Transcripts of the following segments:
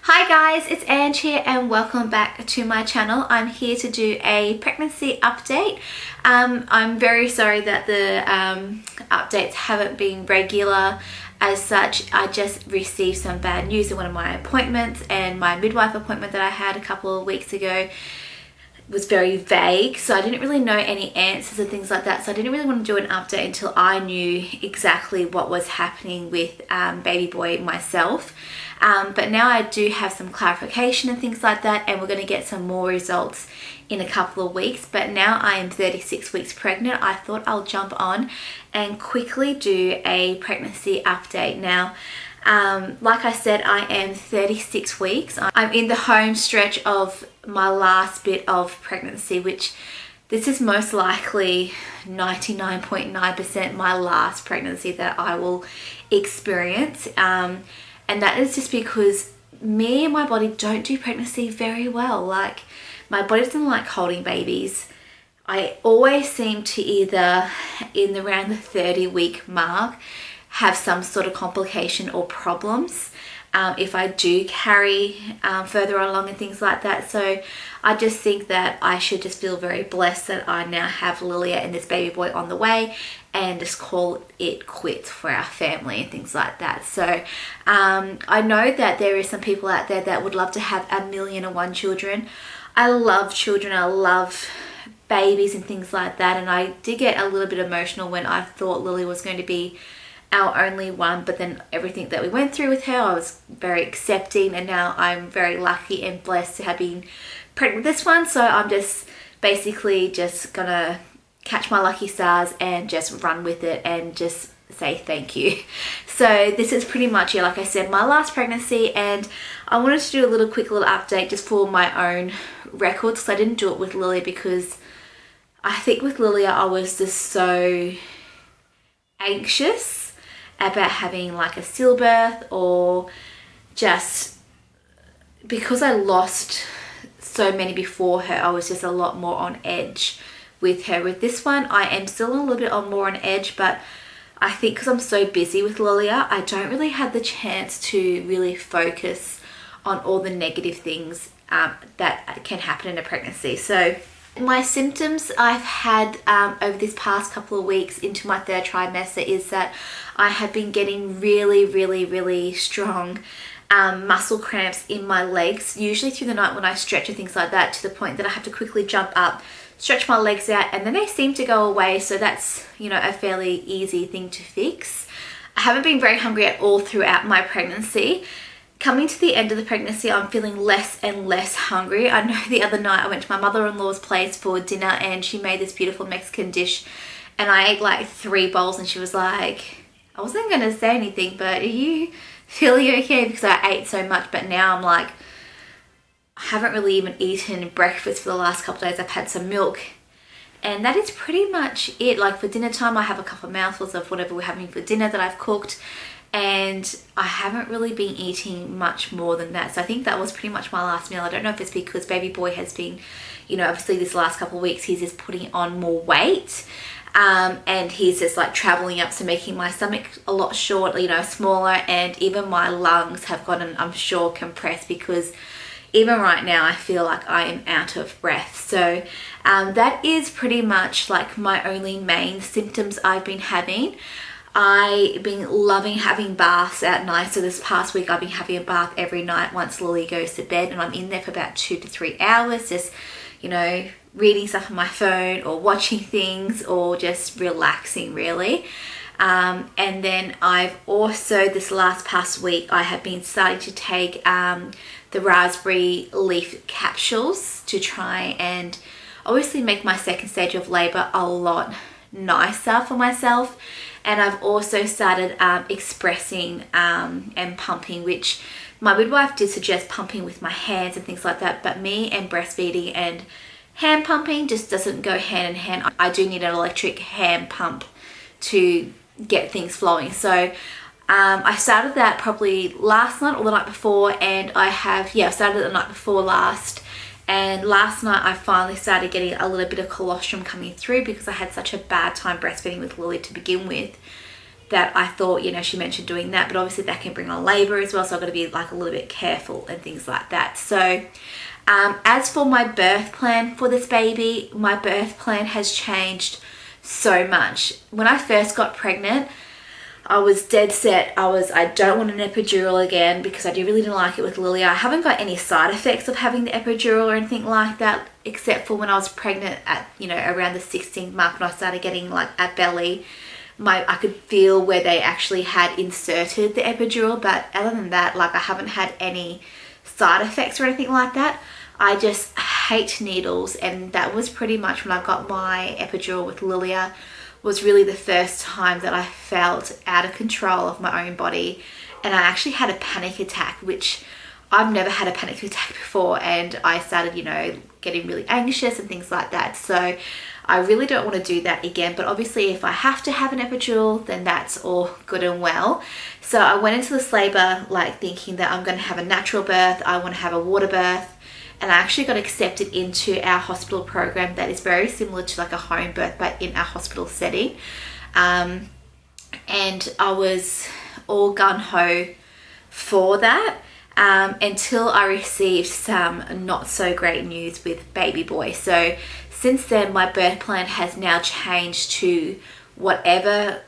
Hi guys, it's Ange here and welcome back to my channel. I'm here to do a pregnancy update. I'm very sorry that the updates haven't been regular as such. I just received some bad news in one of my appointments, and my midwife appointment that I had a couple of weeks ago was very vague, so I didn't really know any answers and things like that, so I didn't really want to do an update until I knew exactly what was happening with baby boy myself. But now I do have some clarification and things like that, and we're going to get some more results in a couple of weeks. But now I am 36 weeks pregnant, I thought I'll jump on and quickly do a pregnancy update. Now, like I said, I am 36 weeks. I'm in the home stretch of my last bit of pregnancy, which this is most likely 99.9% my last pregnancy that I will experience. And that is just because me and my body don't do pregnancy very well. Like, my body doesn't like holding babies. I always seem to either in around the 30-week mark have some sort of complication or problems if I do carry further along and things like that. So I just think that I should just feel very blessed that I now have Lilia and this baby boy on the way, and just call it quits for our family and things like that. So I know that there is some people out there that would love to have 1,000,001 children. I love children, I love babies and things like that, and I did get a little bit emotional when I thought Lily was going to be our only one, but then everything that we went through with her, I was very accepting, and now I'm very lucky and blessed to have been pregnant with this one. So I'm just basically just gonna catch my lucky stars and just run with it and just say thank you. So this is pretty much it, like I said, my last pregnancy, and I wanted to do a quick little update just for my own records, because I didn't do it with Lily, because I think with Lilia I was just so anxious about having like a stillbirth, or just because I lost so many before her, I was just a lot more on edge with her. With this one, I am still a little bit more on edge, but I think because I'm so busy with Lilia, I don't really have the chance to really focus on all the negative things that can happen in a pregnancy. So my symptoms I've had over this past couple of weeks into my third trimester is that I have been getting really strong muscle cramps in my legs, usually through the night when I stretch and things like that, to the point that I have to quickly jump up, stretch my legs out, and then they seem to go away. So that's, you know, a fairly easy thing to fix. I haven't been very hungry at all throughout my pregnancy. Coming to the end of the pregnancy, I'm feeling less and less hungry. I know the other night I went to my mother-in-law's place for dinner, and she made this beautiful Mexican dish, and I ate like 3 bowls, and she was like, I wasn't going to say anything, but are you feeling okay? Because I ate so much. But now I'm like, I haven't really even eaten breakfast for the last couple of days. I've had some milk, and that is pretty much it. Like, for dinner time, I have a couple of mouthfuls of whatever we're having for dinner that I've cooked, and I haven't really been eating much more than that. So I think that was pretty much my last meal. I don't know if it's because baby boy has been, you know, obviously this last couple of weeks he's just putting on more weight, and he's just like traveling up, so making my stomach a lot shorter, you know, smaller, and even my lungs have gotten, I'm sure, compressed, because even right now I feel like I am out of breath. So that is pretty much like my only main symptoms I've been having. I've been loving having baths at night. So this past week I've been having a bath every night once Lily goes to bed, and I'm in there for about 2 to 3 hours, just, you know, reading stuff on my phone or watching things or just relaxing, really. And then I've also, this past week, I have been starting to take the raspberry leaf capsules to try and obviously make my second stage of labor a lot nicer for myself. And I've also started expressing and pumping, which my midwife did suggest pumping with my hands and things like that, but me and breastfeeding and hand pumping just doesn't go hand in hand. I do need an electric hand pump to get things flowing. So I started that probably last night or the night before, and I started the night before last. And last night I finally started getting a little bit of colostrum coming through, because I had such a bad time breastfeeding with Lily to begin with. that I thought, you know, she mentioned doing that, but obviously that can bring on labor as well, so I've got to be like a little bit careful and things like that. So as for my birth plan for this baby, my birth plan has changed so much. When I first got pregnant, I was dead set. I don't want an epidural again because I really didn't like it with Lilia. I haven't got any side effects of having the epidural or anything like that, except for when I was pregnant at, you know, around the 16th month when I started getting like at belly. I could feel where they actually had inserted the epidural, but other than that, like I haven't had any side effects or anything like that. I just hate needles, and that was pretty much when I got my epidural with Lilia, was really the first time that I felt out of control of my own body, and I actually had a panic attack, which I've never had a panic attack before, and I started, you know, getting really anxious and things like that. So I really don't want to do that again, but obviously if I have to have an epidural, then that's all good and well. So I went into this labor like thinking that I'm going to have a natural birth, I want to have a water birth, and I actually got accepted into our hospital program that is very similar to like a home birth, but in a hospital setting. And I was all gung-ho for that until I received some not so great news with baby boy. So since then, my birth plan has now changed to whatever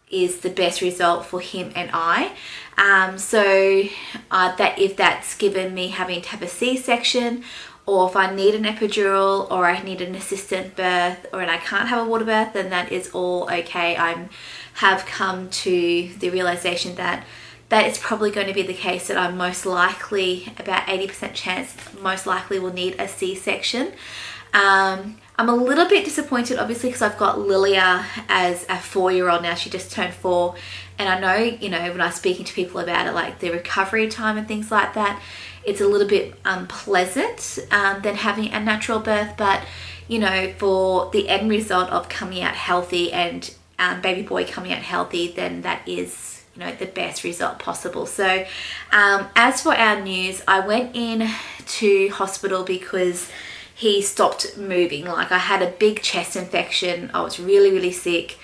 is the best result for him and I. That if that's given me having to have a C-section, or if I need an epidural, or I need an assisted birth, and I can't have a water birth, then that is all okay. I have come to the realization that that is probably going to be the case, that I'm most likely, about 80% chance, most likely will need a C-section. I'm a little bit disappointed, obviously, because I've got Lilia as a 4-year-old now. She just turned 4. And I know, you know, when I'm speaking to people about it, like the recovery time and things like that, it's a little bit unpleasant than having a natural birth. But, you know, for the end result of coming out healthy and baby boy coming out healthy, then that is, you know, the best result possible. So as for our news, I went in to hospital because he stopped moving. Like I had a big chest infection. I was really, really sick.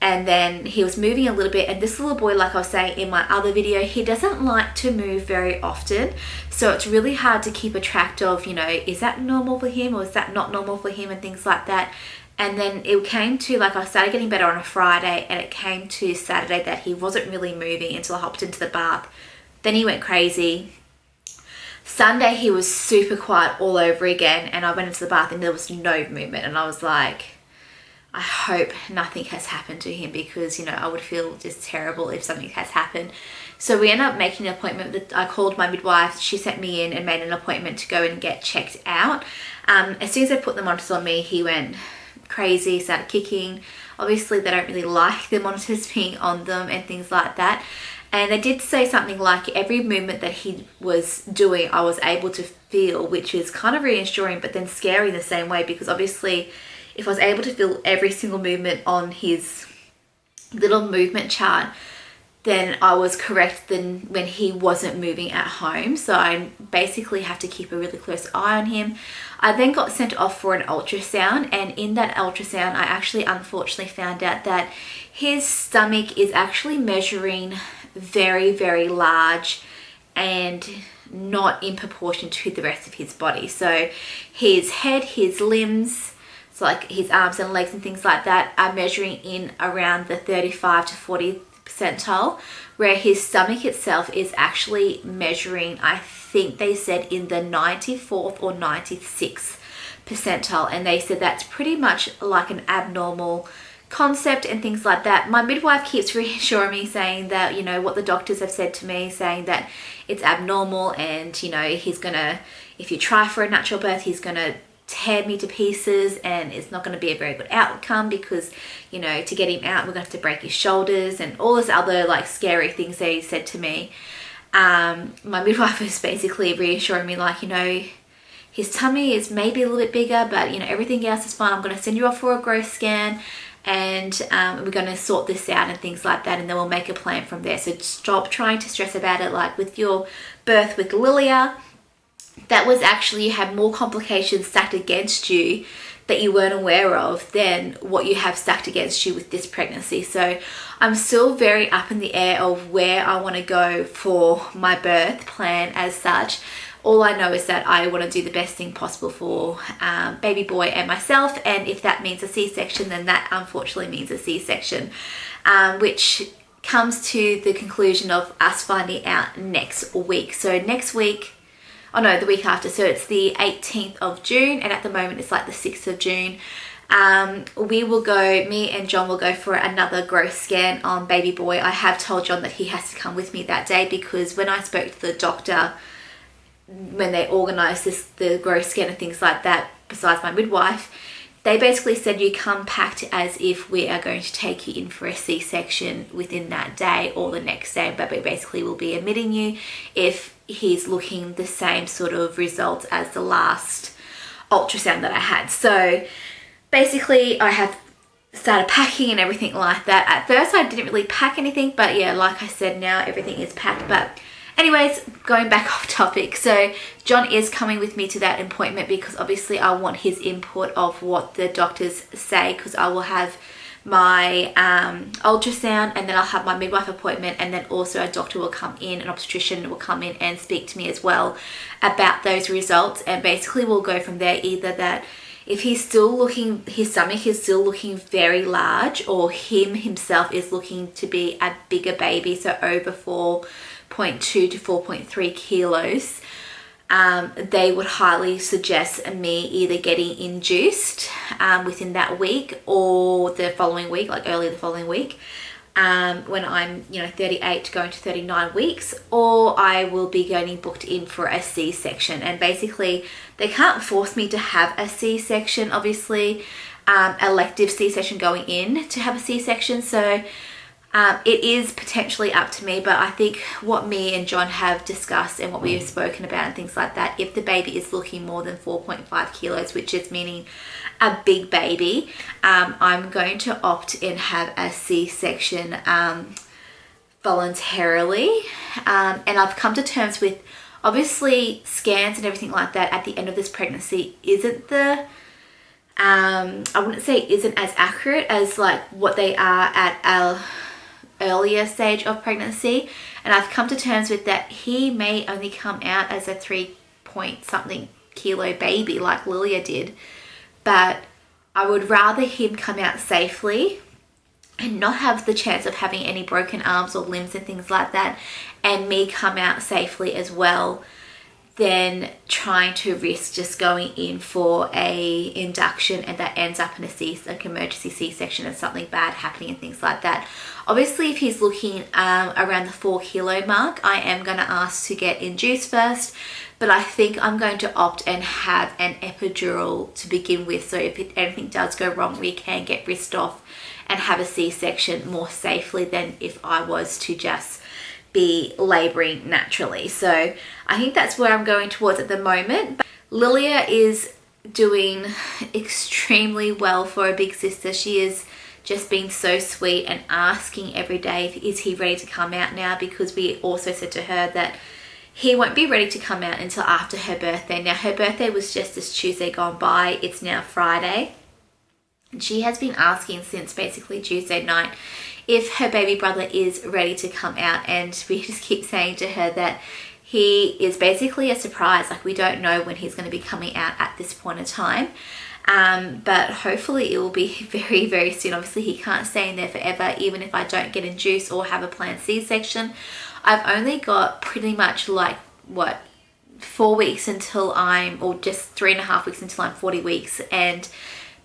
And then he was moving a little bit. And this little boy, like I was saying in my other video, he doesn't like to move very often. So it's really hard to keep a track of, you know, is that normal for him or is that not normal for him and things like that. And then it came to, like, I started getting better on a Friday, and it came to Saturday that he wasn't really moving until I hopped into the bath. Then he went crazy. Sunday he was super quiet all over again, and I went into the bath and there was no movement, and I was like, I hope nothing has happened to him, because, you know, I would feel just terrible if something has happened. So we ended up making an appointment. That I called my midwife. She sent me in and made an appointment to go and get checked out. As soon as I put the monitors on me, he went crazy, started kicking. Obviously they don't really like the monitors being on them and things like that. And they did say something like every movement that he was doing, I was able to feel, which is kind of reassuring, but then scary in the same way, because obviously if I was able to feel every single movement on his little movement chart, then I was correct then when he wasn't moving at home. So I basically have to keep a really close eye on him. I then got sent off for an ultrasound, and in that ultrasound I actually unfortunately found out that his stomach is actually measuring very, very large and not in proportion to the rest of his body. So his head, his limbs, so like his arms and legs and things like that, are measuring in around the 35 to 40 percentile, where his stomach itself is actually measuring, I think they said, in the 94th or 96th percentile. And they said that's pretty much like an abnormal concept and things like that. My midwife keeps reassuring me, saying that, you know, what the doctors have said to me, saying that it's abnormal, and, you know, he's gonna, if you try for a natural birth, he's gonna tear me to pieces, and it's not going to be a very good outcome, because, you know, to get him out we're going to have to break his shoulders and all this other like scary things they said to me. My midwife was basically reassuring me, like, you know, his tummy is maybe a little bit bigger, but, you know, everything else is fine. I'm going to send you off for a growth scan, and we're going to sort this out and things like that, and then we'll make a plan from there. So stop trying to stress about it. Like with your birth with Lilia, that was actually, you had more complications stacked against you that you weren't aware of than what you have stacked against you with this pregnancy. So I'm still very up in the air of where I want to go for my birth plan as such. All I know is that I want to do the best thing possible for baby boy and myself, and if that means a C-section, then that unfortunately means a C-section, which comes to the conclusion of us finding out next week. So next week, oh no, the week after, so it's the 18th of June, and at the moment it's like the 6th of June. We will go, me and John will go for another growth scan on baby boy. I have told John that he has to come with me that day, because when I spoke to the doctor, when they organised the growth scan and things like that, besides my midwife, they basically said you come packed as if we are going to take you in for a C-section within that day or the next day, but we basically will be admitting you if he's looking the same sort of results as the last ultrasound that I had. So basically I have started packing and everything like that. At first I didn't really pack anything, but yeah, like I said, now everything is packed. But anyways, going back off topic, so John is coming with me to that appointment because obviously I want his input of what the doctors say, because I will have my ultrasound, and then I'll have my midwife appointment, and then also a doctor will come in, an obstetrician will come in and speak to me as well about those results, and basically we'll go from there. Either that if he's still looking, his stomach is still looking very large, or himself is looking to be a bigger baby, so over 4.2 to 4.3 kilos, they would highly suggest me either getting induced within that week or the following week, like early the following week, when I'm 38 going to 39 weeks, or I will be getting booked in for a C-section. And basically they can't force me to have a C-section, obviously, elective C-section going in to have a C-section, so it is potentially up to me. But I think what me and John have discussed and what we have spoken about and things like that, if the baby is looking more than 4.5 kilos, which is meaning a big baby, I'm going to opt and have a C-section voluntarily. And I've come to terms with, obviously, scans and everything like that at the end of this pregnancy isn't the I wouldn't say isn't as accurate as like what they are at a earlier stage of pregnancy, and I've come to terms with that. He may only come out as a 3-point-something kilo baby like Lilia did, but I would rather him come out safely and not have the chance of having any broken arms or limbs and things like that, and me come out safely as well, than trying to risk just going in for a induction and that ends up in like emergency C-section and something bad happening and things like that. Obviously, if he's looking around the 4 kilo mark, I am going to ask to get induced first, but I think I'm going to opt and have an epidural to begin with, so if anything does go wrong, we can get risked off and have a C-section more safely than if I was to just be labouring naturally. So I think that's where I'm going towards at the moment. But Lilia is doing extremely well for a big sister. She is just being so sweet and asking every day, is he ready to come out now? Because we also said to her that he won't be ready to come out until after her birthday. Now her birthday was just this Tuesday gone by. It's now Friday. And she has been asking since basically Tuesday night if her baby brother is ready to come out, and we just keep saying to her that he is basically a surprise. Like, we don't know when he's going to be coming out at this point in time, but hopefully it will be very, very soon. Obviously he can't stay in there forever, even if I don't get induced or have a planned C-section. I've only got pretty much like 4 weeks until or just 3.5 weeks until I'm 40 weeks, and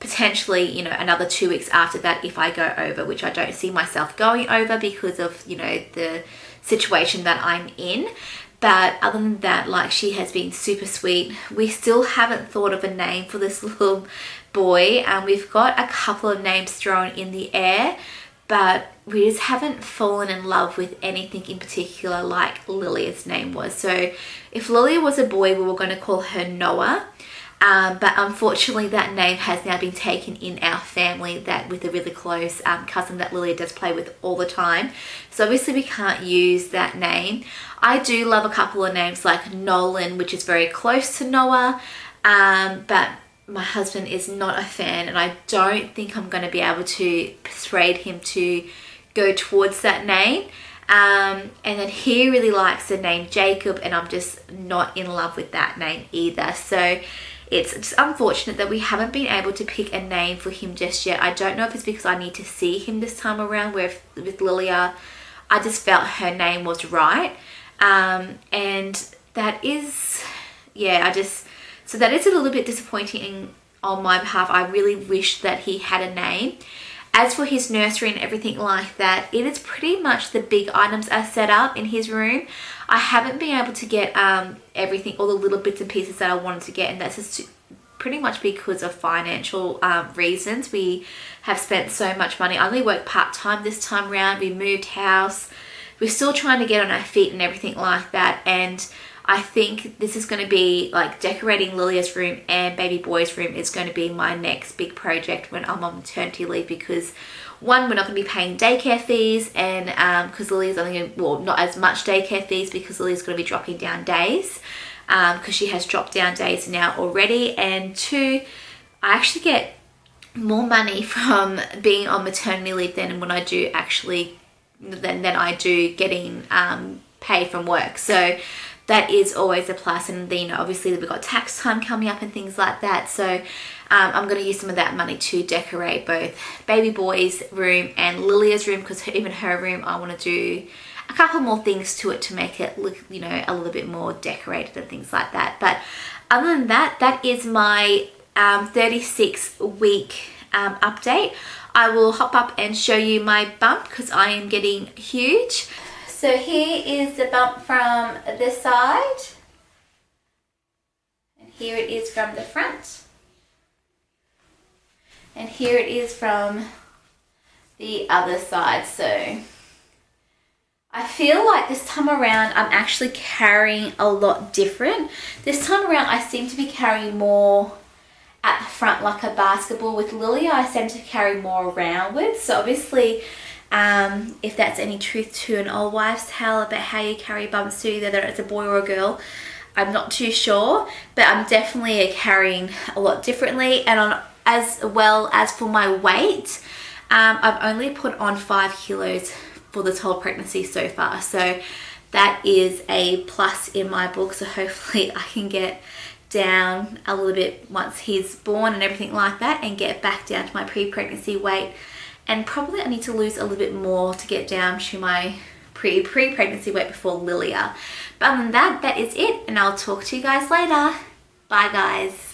potentially, another 2 weeks after that if I go over, which I don't see myself going over because of, the situation that I'm in. But other than that, like, she has been super sweet. We still haven't thought of a name for this little boy, and we've got a couple of names thrown in the air, but we just haven't fallen in love with anything in particular like Lilia's name was. So if Lilia was a boy, we were going to call her Noah. But unfortunately that name has now been taken in our family, that with a really close cousin that Lilia does play with all the time. So obviously we can't use that name. I do love a couple of names like Nolan, which is very close to Noah, but my husband is not a fan, and I don't think I'm going to be able to persuade him to go towards that name. And then he really likes the name Jacob, and I'm just not in love with that name either. So it's just unfortunate that we haven't been able to pick a name for him just yet. I don't know if it's because I need to see him this time around, where with Lilia, I just felt her name was right. And that is, yeah, so that is a little bit disappointing on my behalf. I really wish that he had a name. As for his nursery and everything like that, it is pretty much the big items are set up in his room. I haven't been able to get everything, all the little bits and pieces that I wanted to get, and that's just pretty much because of financial reasons. We have spent so much money. I only work part-time this time around. We moved house. We're still trying to get on our feet and everything like that, and I think this is going to be like decorating Lilia's room and baby boy's room is going to be my next big project when I'm on maternity leave, because one, we're not going to be paying daycare fees, and because Lilia's only going to, well, not as much daycare fees because Lilia's going to be dropping down days, because she has dropped down days now already, and two, I actually get more money from being on maternity leave than when I do actually than I do getting pay from work. So that is always a plus. And then, you know, obviously we've got tax time coming up and things like that. So I'm going to use some of that money to decorate both baby boy's room and Lilia's room, because even her room, I want to do a couple more things to it to make it look, you know, a little bit more decorated and things like that. But other than that, that is my 36-week update. I will hop up and show you my bump because I am getting huge. So here is the bump from this side, and here it is from the front, and here it is from the other side. So I feel like this time around I'm actually carrying a lot different. This time around I seem to be carrying more at the front like a basketball. With Lilia I seem to carry more aroundwards. So obviously if that's any truth to an old wives' tale about how you carry bumps to either it's a boy or a girl, I'm not too sure, but I'm definitely carrying a lot differently. And as well as for my weight, I've only put on 5 kilos for this whole pregnancy so far, so that is a plus in my book. So hopefully I can get down a little bit once he's born and everything like that, and get back down to my pre-pregnancy weight. And probably I need to lose a little bit more to get down to my pre-pregnancy weight before Lilia. But other than that, that is it, and I'll talk to you guys later. Bye guys.